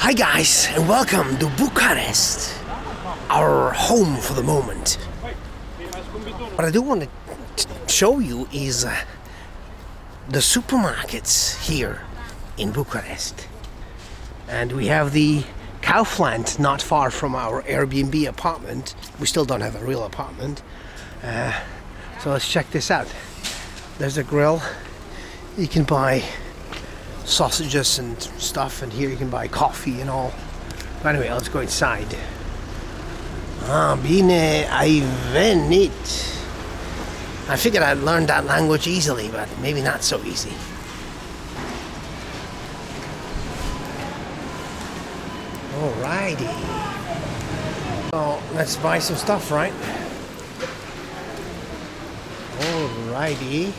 Hi guys, and welcome to Bukarest, our home for the moment. What I do want to show you is the supermarkets here in Bukarest. And we have the Kaufland not far from our Airbnb apartment. We still don't have a real apartment. So let's check this out. There's a grill. You can buy sausages and stuff, and here you can buy coffee and all. But anyway, let's go inside. Bine ai venit. I figured I'd learn that language easily, but maybe not so easy. Alrighty. So let's buy some stuff, right? Alrighty.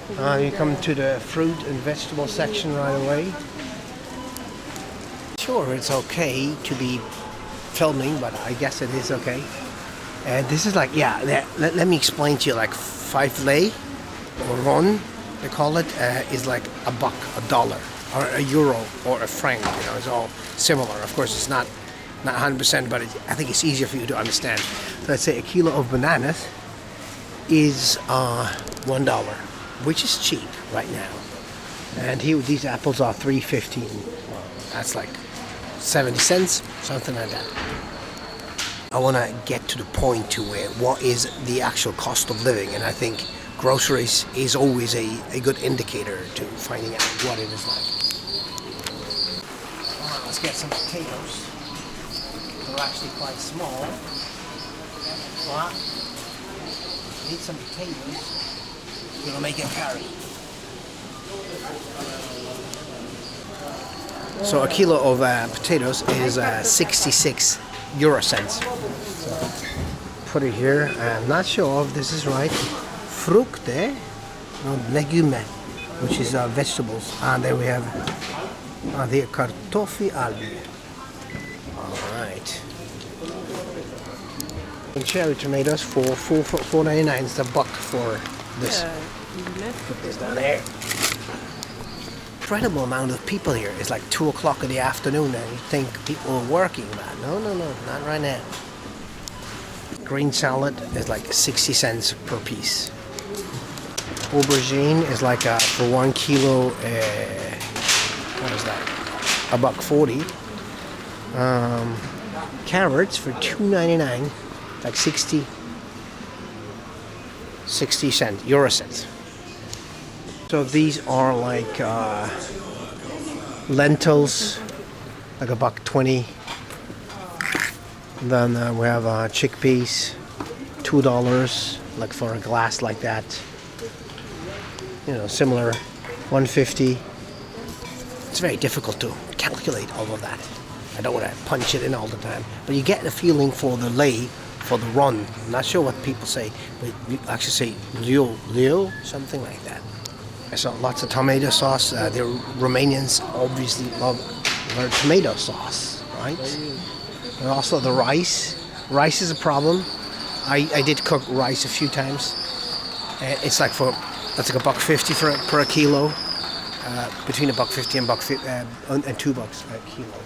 You come to the fruit and vegetable section right away. Sure, it's okay to be filming, but I guess it is okay. And this is like, let me explain to you, like 5 lei or ron, they call it, is like a buck, $1, or a euro, or a franc. You know, it's all similar. Of course, it's not 100%, but I think it's easier for you to understand. So let's say a kilo of bananas is $1. Which is cheap right now. And here these apples are $3.15. Well, that's like 70 cents, something like that. I want to get to the point to where what is the actual cost of living, and I think groceries is always a good indicator to finding out what it is like. Alright, let's get some potatoes. They're actually quite small. Well, need some potatoes. Gonna make it carry. So a kilo of potatoes is 66 euro cents. So put it here. I'm not sure if this is right. Frukte, legume, which is vegetables, and then we have the kartoffi albi. All right. And cherry tomatoes for $4.99. It's $1 for this. Put this down there. Incredible amount of people here. It's like 2 o'clock in the afternoon and you think people are working, but no, not right now. Green salad is like 60 cents per piece. Aubergine is like for 1 kilo, what is that? $1.40. Carrots for $2.99, like 60 cents, euro cents. So these are like lentils, like $1.20. Then we have chickpeas, $2, like for a glass like that. You know, similar, $1.50. It's very difficult to calculate all of that. I don't want to punch it in all the time, but you get the feeling for the lei, for the ron. I'm not sure what people say, but you actually say leo, something like that. I saw lots of tomato sauce. The Romanians obviously love their tomato sauce, right? And also the rice. Rice is a problem. I did cook rice a few times. It's like that's like $1.50 per kilo, between $1.50 and $2 a kilo.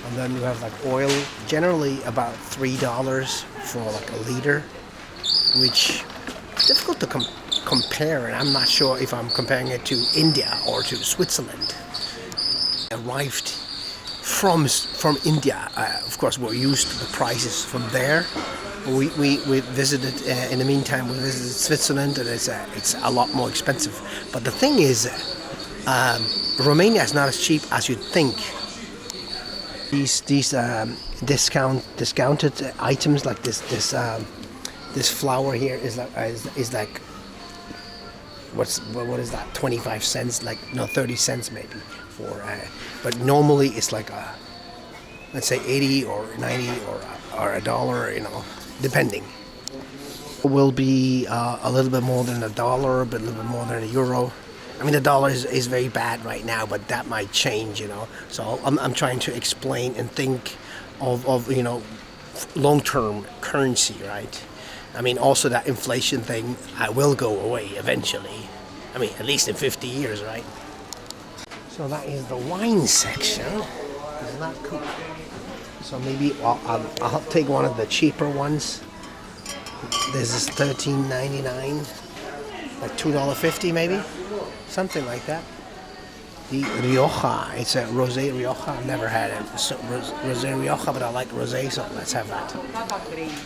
And then you have like oil, generally about $3 for like a liter, which is difficult to compare, and I'm not sure if I'm comparing it to India or to Switzerland. Arrived from India. Of course, we're used to the prices from there. We visited, in the meantime, we visited Switzerland, and it's a lot more expensive. But the thing is, Romania is not as cheap as you'd think. These discounted items like this flour here is like what is that, 25 cents, like 30 cents maybe for but normally it's like let's say 80 or 90 or $1, you know, depending. It will be a little bit more than $1, but a little bit more than €1. I mean, the dollar is very bad right now, but that might change, you know. So I'm trying to explain and think of you know, long-term currency, right? I mean, also that inflation thing will go away eventually. I mean, at least in 50 years, right? So that is the wine section. It's not cool. So maybe I'll take one of the cheaper ones. This is $13.99, like $2.50 maybe, something like that. The Rioja, it's a Rosé Rioja. I've never had it. So, Rosé Rioja, but I like rosé, so let's have that.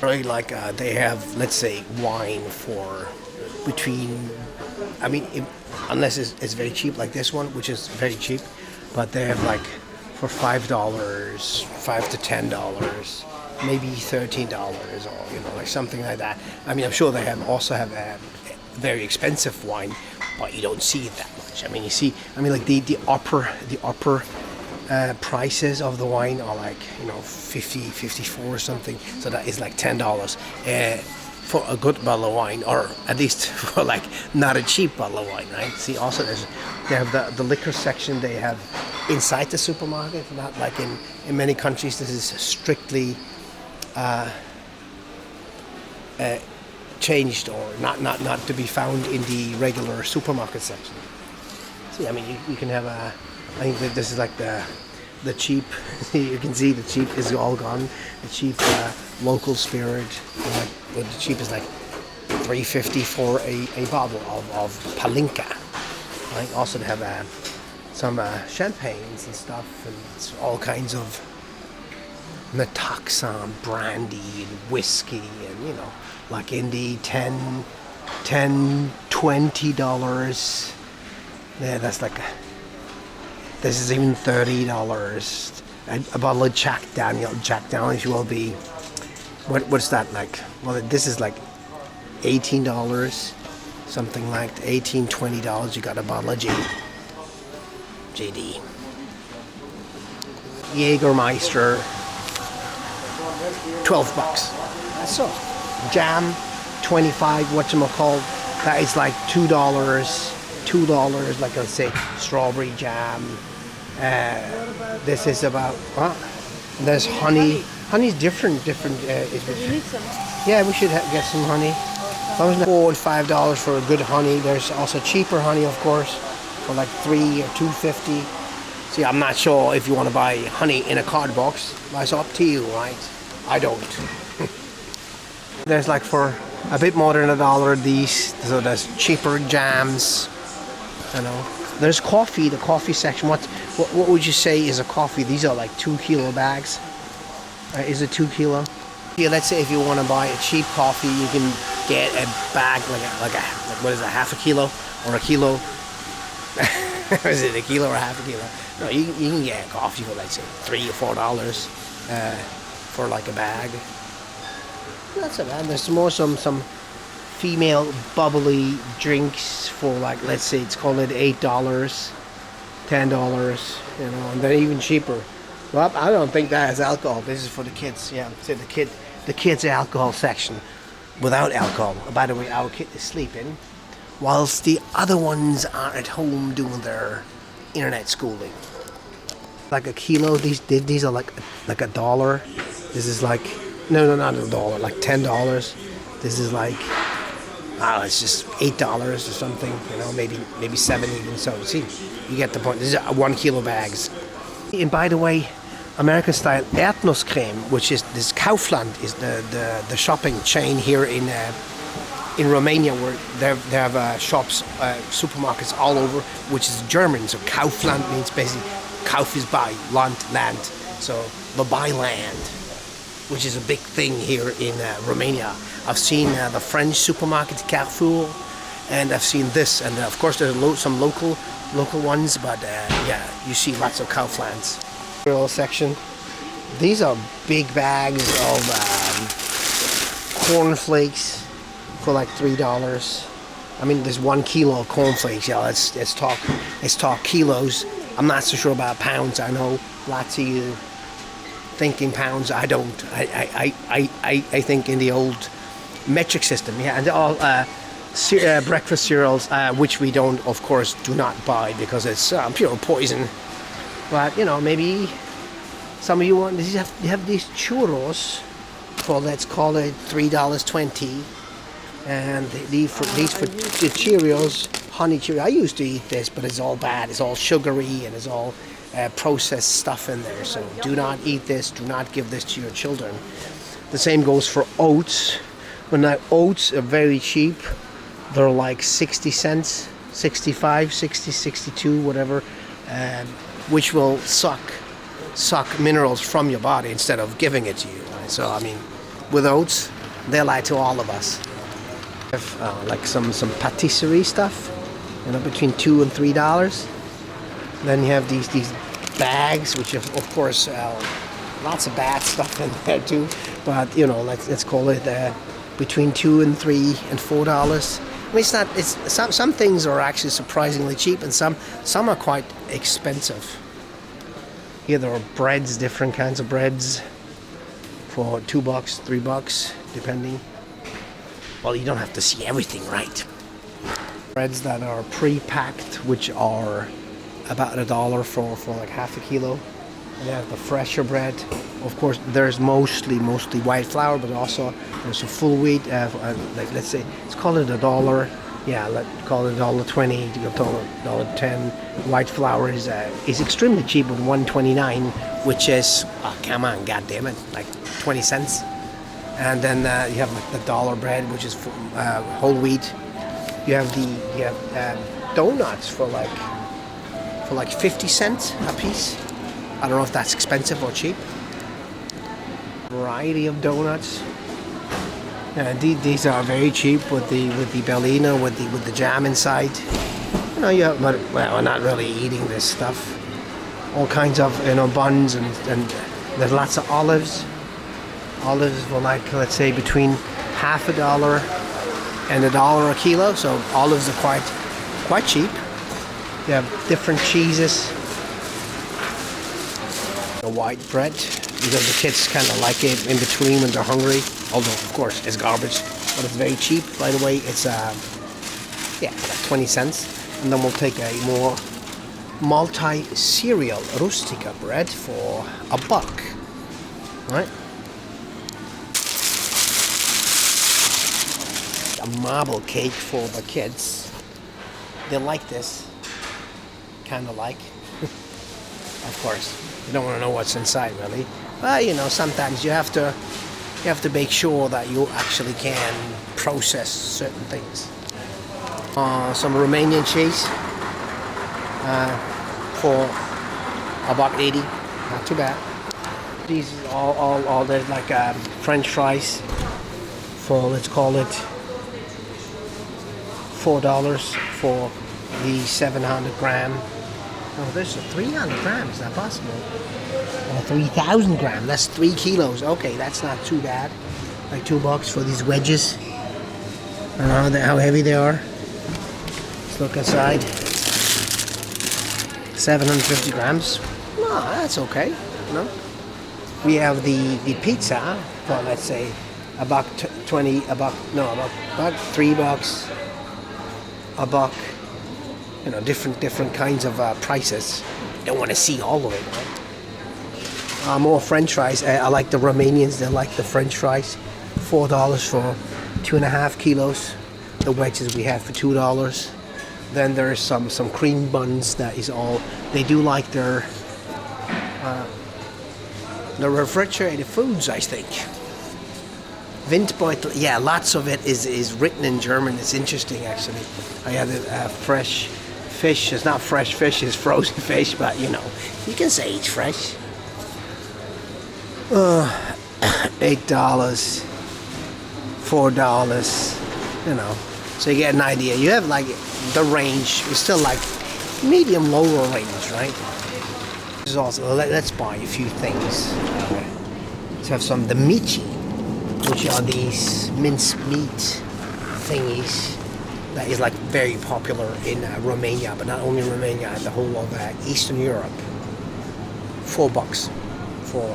Really like they have, let's say, wine for between. I mean, unless it's very cheap, like this one, which is very cheap, but they have like for $5, $5 to $10, maybe $13, or like something like that. I mean, I'm sure they also have very expensive wine, but you don't see it that much. I mean, you see, like the upper prices of the wine are like 50, 54 or something. So that is like $10 for a good bottle of wine, or at least for like not a cheap bottle of wine, right? See, also they have the liquor section they have inside the supermarket, not like in many countries. This is strictly changed or not to be found in the regular supermarket section. See, I mean, you can have I think that this is like the cheap. You can see the cheap is all gone. The cheap local spirit, the cheap is like $3.50 for a bottle of Palinka. Right? Also, they have some champagnes and stuff, and it's all kinds of Metaxa, brandy, and whiskey, and like in the $10, $20. Yeah, that's like this is even $30. A bottle of Jack Daniels will be what's that like? Well, this is like $18, something like $18, $20. You got a bottle of JD Jägermeister, $12. That's all. Jam, $25. Whatchamacallit? That is like $2. Like I say, strawberry jam. This is about. There's honey. Honey's different. You need some. Yeah, we should get some honey. $4 and $5 for a good honey. There's also cheaper honey, of course, for like $3 or $2.50. See, I'm not sure if you want to buy honey in a card box. But it's up to you, right? I don't. There's like for a bit more than $1 these. So there's cheaper jams. There's coffee. The coffee section. What would you say is a coffee? These are like 2 kilo bags. Is it 2 kilo? Yeah, let's say if you want to buy a cheap coffee, you can get a bag like what is it, half a kilo or a kilo? Is it a kilo or half a kilo? No, you can get a coffee for let's say $3 or $4 for like a bag. That's it, man. There's more some female bubbly drinks for like, let's say it's called it $8, $10, and they're even cheaper. Well, I don't think that has alcohol. This is for the kids. Yeah, so the kids alcohol section without alcohol. By the way, our kid is sleeping, whilst the other ones are at home doing their internet schooling. Like a kilo. These are like $1. This is like no, not $1. Like $10. This is like. It's just $8 or something, maybe 7 even. So see, you get the point. This is 1 kilo bags. And by the way, American style Erdnusscreme, which is this Kaufland, is the shopping chain here in Romania, where they have shops, supermarkets all over, which is German. So Kaufland means basically Kauf is buy, land. So the buy land, which is a big thing here in Romania. I've seen the French supermarket Carrefour, and I've seen this, and of course there's some local ones, but yeah, you see lots of Kauflands. Cereal section. These are big bags of cornflakes for like $3. I mean, there's 1 kilo of cornflakes. Yeah, let's talk kilos. I'm not so sure about pounds. I know lots of you thinking pounds. I don't. I think in the old metric system. Yeah, and they're all breakfast cereals, which we do not buy because it's pure poison. But maybe some of you want. You have these churros for, let's call it $3.20, and these for the Cheerios honey Cheerio. I used to eat this, but it's all bad. It's all sugary and it's all processed stuff in there. So do not eat this. Do not give this to your children. The same goes for oats. When oats are very cheap, they're like 60 cents, 65, 60, 62, whatever, which will suck minerals from your body instead of giving it to you. Right? So I mean, with oats, they lie to all of us. Like some patisserie stuff, between $2 and $3. Then you have these bags, which of course lots of bad stuff in there too. But let's call it between $2 and $3 and $4. I mean, it's not. It's some things are actually surprisingly cheap, and some are quite expensive. Here there are breads, different kinds of breads, for $2, $3, depending. Well, you don't have to see everything, right? Breads that are pre-packed, which are about $1 for like half a kilo. And you have the fresher bread. Of course, there's mostly white flour, but also there's a full wheat. Like let's say, let's call it $1. Yeah, let's call it $1.20 to $1.10. White flour is extremely cheap with $1.29, which is come on, goddamn it, like 20 cents. And then you have like the dollar bread, which is whole wheat. You have donuts for like 50 cents a piece. I don't know if that's expensive or cheap. Variety of donuts. These are very cheap with the Berliner with the jam inside. We're not really eating this stuff. All kinds of buns and there's lots of olives. Olives for like, let's say, between half $1 and $1 a kilo. So olives are quite cheap. You have different cheeses. The white bread, because the kids kind of like it in between when they're hungry. Although, of course, it's garbage, but it's very cheap. By the way, it's like 20 cents. And then we'll take a more multi-cereal rustica bread for $1. Right? A marble cake for the kids. They like this. Kind of like. Of course, you don't want to know what's inside, really. But sometimes you have to make sure that you actually can process certain things. Some Romanian cheese for $1.80. Not too bad. These all there's like French fries for, let's call it, $4 for the 700 gram. Oh, there's a 300 grams. Is that possible? 3,000 grams. That's 3 kilos. Okay, that's not too bad. Like $2 for these wedges. I don't know how heavy they are. Let's look inside. 750 grams. No, that's okay. We have the pizza for, let's say, $1.20, about $3, $1. Different kinds of prices. Don't want to see all of it, right? More French fries. I like the Romanians. They like the French fries. $4 for 2.5 kilos. The wedges we had for $2. Then there's some cream buns. That is all. They do like their refrigerated foods, I think. Windbeutel. Yeah, lots of it is written in German. It's interesting, actually. I had a fresh fish. It's not fresh fish, it's frozen fish, but you can say it's fresh. $8, $4, so you get an idea. You have like the range. It's still like medium lower range, right? This is also, let's buy a few things. Let's have some the mici, which are these minced meat thingies. That is like very popular in Romania, but not only Romania, the whole of Eastern Europe. $4 for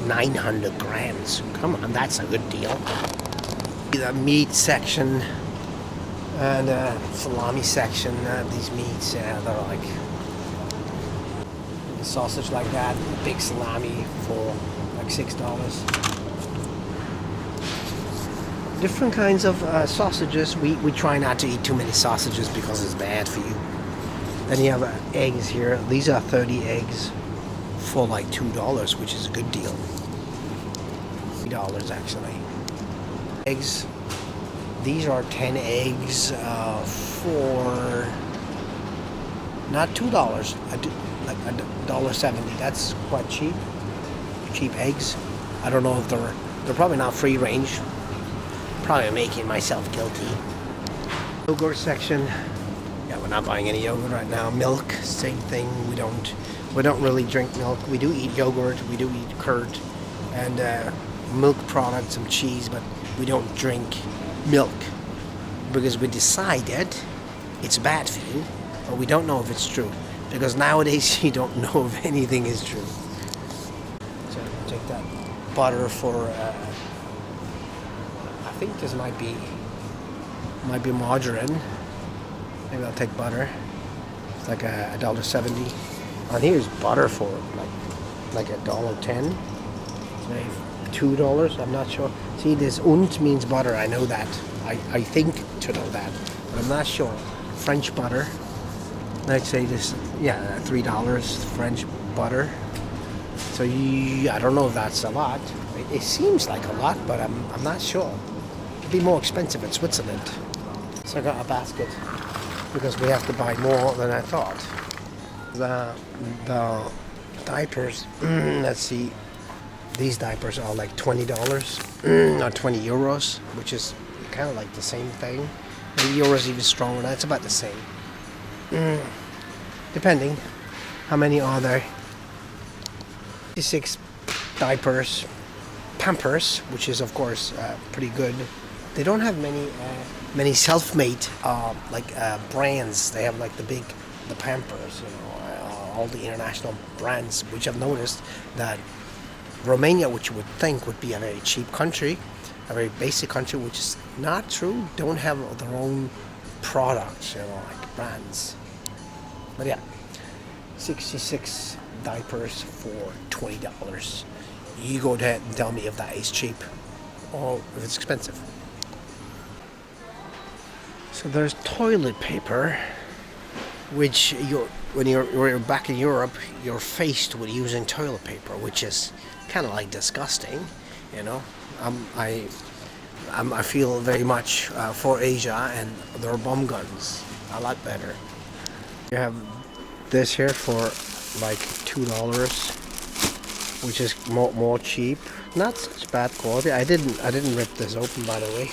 900 grams. Come on, that's a good deal. The meat section and salami section. These meats, they're like a sausage like that, a big salami for like $6. Different kinds of sausages. We try not to eat too many sausages because it's bad for you. Then you have eggs here. These are 30 eggs for like $2, which is a good deal. $3 actually. Eggs. These are 10 eggs for not $2, like $1.70. That's quite cheap. Cheap eggs. I don't know if they're probably not free range. Probably making myself guilty. Yogurt section. Yeah, we're not buying any yogurt right now. Milk, same thing. We don't really drink milk. We do eat yogurt. We do eat curd and milk products, some cheese, but we don't drink milk because we decided it's bad for you, but we don't know if it's true because nowadays you don't know if anything is true. So take that butter for. I think this might be margarine. Maybe I'll take butter. It's like $1.70. On here's butter for like $1.10. Maybe $2. I'm not sure. See, this und means butter. I know that. I think to know that, but I'm not sure. French butter. Let's say this. Yeah, $3 French butter. So I don't know if that's a lot. It seems like a lot, but I'm not sure. It'd be more expensive in Switzerland. So I got a basket because we have to buy more than I thought. The diapers. Let's see. These diapers are like $20 or 20 euros, which is kind of like the same thing. Maybe euros even stronger. That's about the same. Depending. How many are there? 56 diapers. Pampers, which is of course pretty good. They don't have many self-made brands. They have like the Pampers, all the international brands, which I've noticed that Romania, which you would think would be a very cheap country, a very basic country, which is not true, don't have their own products, like brands. But yeah, 66 diapers for $20. You go ahead and tell me if that is cheap or if it's expensive. So there's toilet paper, which when you're back in Europe, you're faced with using toilet paper, which is kind of like disgusting, I feel very much for Asia and their bomb guns. I like better. You have this here for like $2. Which is more cheap. Not such bad quality. I didn't rip this open, by the way.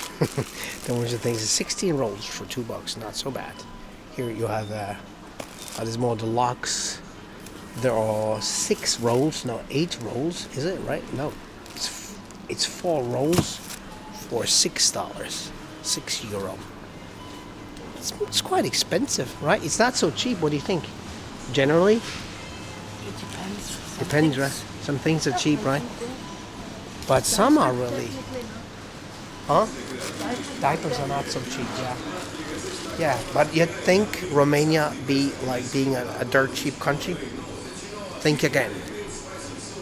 That was the thing. It's 16 rolls for $2. Not so bad. Here you have this more deluxe. There are 6 rolls. No, 8 rolls. Is it right? No, it's 4 rolls for $6. €6. It's quite expensive, right? It's not so cheap. What do you think? Generally, it depends. Depends, right? Some things are cheap, right? But some are really... Huh? Diapers are not so cheap, yeah. Yeah, but you'd think Romania be like being a dirt cheap country? Think again.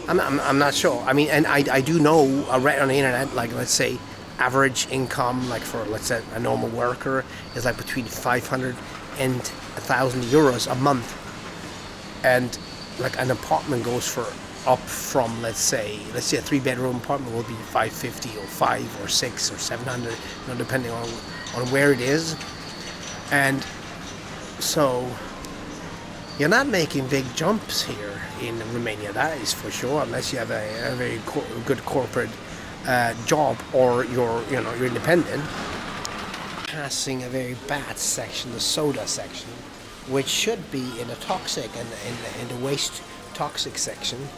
I'm not sure. I mean, and I do know, I read on the internet, like let's say average income, like for let's say a normal worker, is like between 500 and 1,000 euros a month. And like an apartment goes for up from let's say a 3-bedroom apartment will be 550 or 5 or 6 or 700, depending on where it is. And so you're not making big jumps here in Romania, that is for sure, unless you have a very good corporate job or you're independent. Passing a very bad section, the soda section, which should be in the toxic and in the waste toxic section.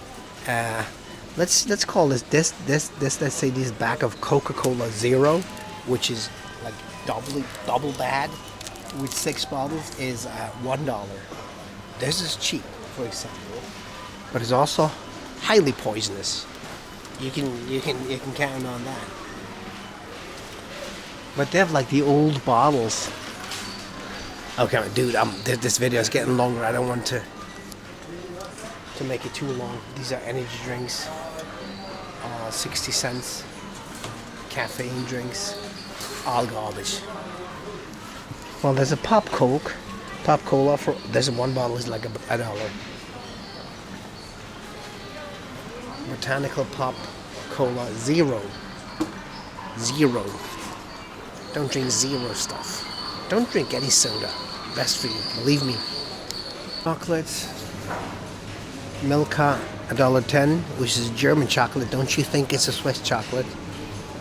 Let's call this let's say this bag of Coca-Cola Zero, which is like double bad, with 6 bottles is $1. This is cheap, for example, but it's also highly poisonous. You can count on that. But they have like the old bottles. Okay, dude, this video is getting longer. I don't want to make it too long. These are energy drinks, 60 cents, caffeine drinks. all garbage. Well, there's a Pop Cola for, there's one bottle is like a dollar. Botanical Pop Cola zero. Don't drink zero stuff. Don't drink any soda. Best for you, believe me. Chocolates. Milka, $1.10, which is German chocolate. Don't you think it's a Swiss chocolate?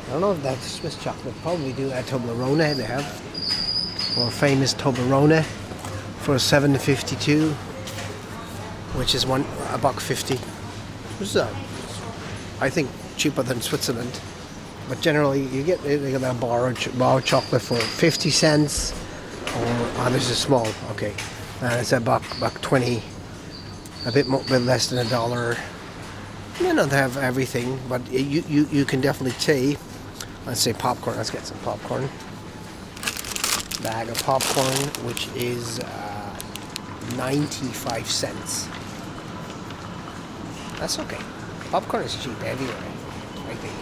I don't know if that's Swiss chocolate. Probably do at Toblerone they have. Or famous Toblerone for $7.52, which is $1.50. Which is I think cheaper than Switzerland. But generally you get that bar of chocolate for 50 cents. Or this is small, okay. And it's $1.20. A bit less than $1. You know, they have everything, but you can definitely say, let's say popcorn. Let's get some popcorn. Bag of popcorn, which is 95 cents. That's okay. Popcorn is cheap everywhere, I think.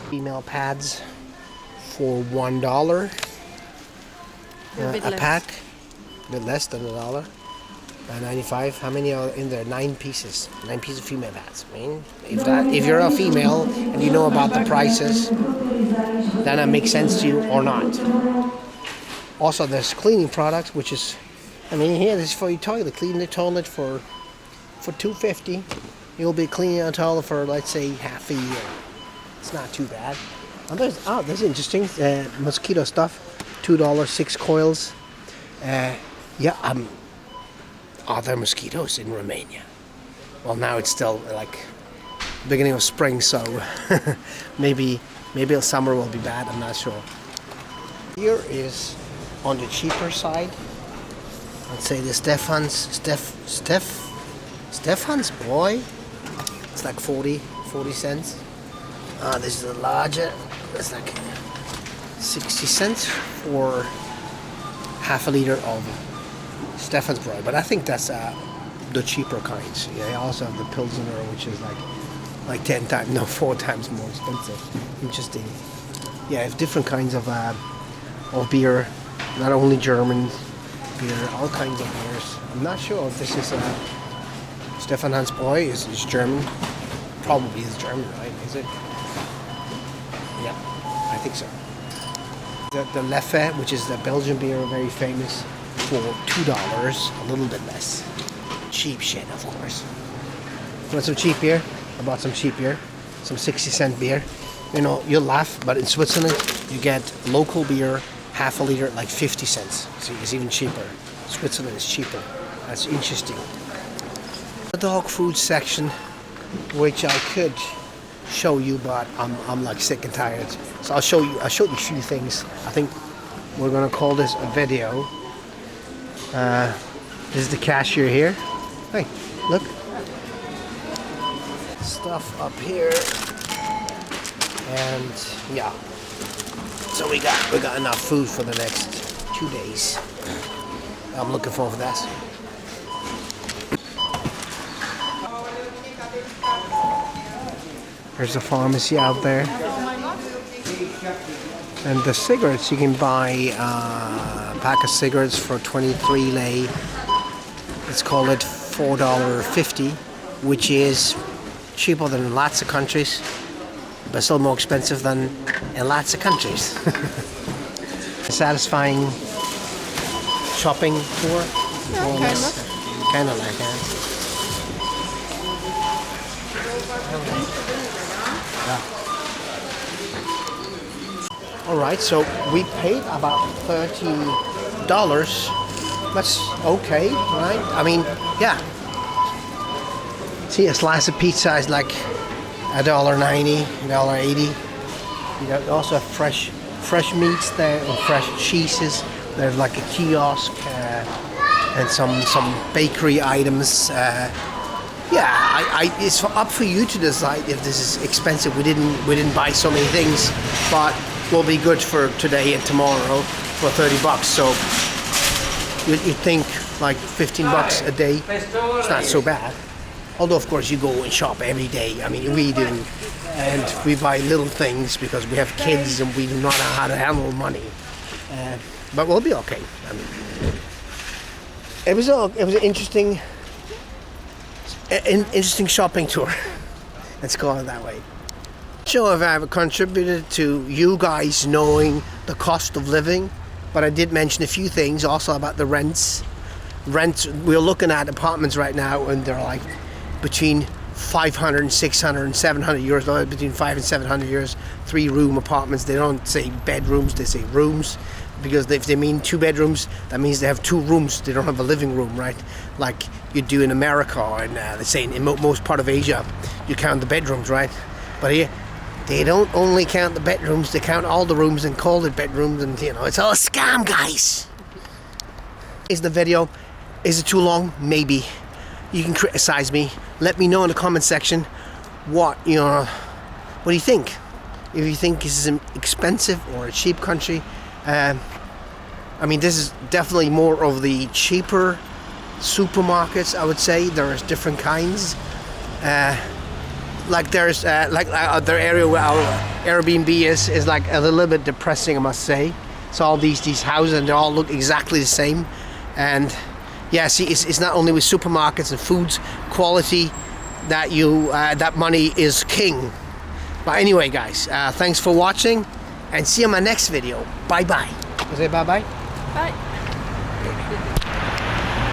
Female pads for $1. A pack, a bit less than $1. 95. How many are in there? 9 pieces. 9 pieces of female pads. I mean, if you're a female and you know about the prices, then it makes sense to you or not. Also, there's cleaning products, which is, I mean, here this is for your toilet. Clean the toilet for $2.50. You'll be cleaning a toilet for, let's say, half a year. It's not too bad. And there's interesting mosquito stuff. $2, 6 coils. Are there mosquitoes in Romania? Well, now it's still like beginning of spring, so maybe summer will be bad. I'm not sure. Here is on the cheaper side. Let's say the Stefan's boy. It's like 40 cents. This is a larger. It's like 60 cents for half a liter of Stefan's boy, but I think that's the cheaper kinds. Yeah, they also have the Pilsner, which is like 4 times more expensive. Interesting. Yeah, have different kinds of beer, not only German beer, all kinds of beers. I'm not sure if this is Stefan Hans Boy is German. Probably is German, right? Is it? Yeah, I think so. The Leffe, which is the Belgian beer, very famous, for $2, a little bit less. Cheap shit, of course. Want some cheap beer? I bought some cheap beer, some 60-cent beer. You know, you'll laugh, but in Switzerland, you get local beer, half a liter, like 50 cents. So it's even cheaper. Switzerland is cheaper. That's interesting. The dog food section, which I could show you, but I'm like sick and tired. So I'll show you a few things. I think we're gonna call this a video. This is the cashier here. Hey, look. Stuff up here. And yeah. So we got enough food for the next 2 days. I'm looking forward to that. There's a pharmacy out there. And the cigarettes, you can buy a pack of cigarettes for 23 lei. Let's call it $4.50, which is cheaper than in lots of countries, but still more expensive than in lots of countries. Satisfying shopping tour. Yeah, kind of like that. Yeah. All right, so we paid about $30. That's okay, right? I mean, yeah. See, a slice of pizza is like $1.90, $1.80. You also have fresh meats there and fresh cheeses. There's like a kiosk and some bakery items. It's up for you to decide if this is expensive. We didn't buy so many things, but will be good for today and tomorrow for $30. So you think like $15 a day? It's not so bad. Although of course you go and shop every day. I mean we do, and we buy little things because we have kids and we do not know how to handle money. But we'll be okay. I mean, it was an interesting shopping tour. Let's call it that way. Sure, if I've contributed to you guys knowing the cost of living, but I did mention a few things also about the rents. We're looking at apartments right now, and they're like between 500 and 600 and 700 euros, no, between 5 and 700 euros, 3-room apartments. They don't say bedrooms, they say rooms, because if they mean 2 bedrooms, that means they have 2 rooms. They don't have a living room, right? Like you do in America, or in, let's say in most part of Asia, you count the bedrooms, right? But here, they don't only count the bedrooms, they count all the rooms and call it bedrooms, and you know, it's all a scam, guys. Is the video, is it too long? Maybe. You can criticize me. Let me know in the comment section what do you think? If you think this is an expensive or a cheap country. I mean, this is definitely more of the cheaper supermarkets, I would say. There's different kinds. Like there's the area where our Airbnb is like a little bit depressing, I must say. It's all these houses, and they all look exactly the same. And yeah, see, it's not only with supermarkets and foods quality that that money is king. But anyway, guys, thanks for watching, and see you in my next video. Bye bye. Say bye bye. Bye.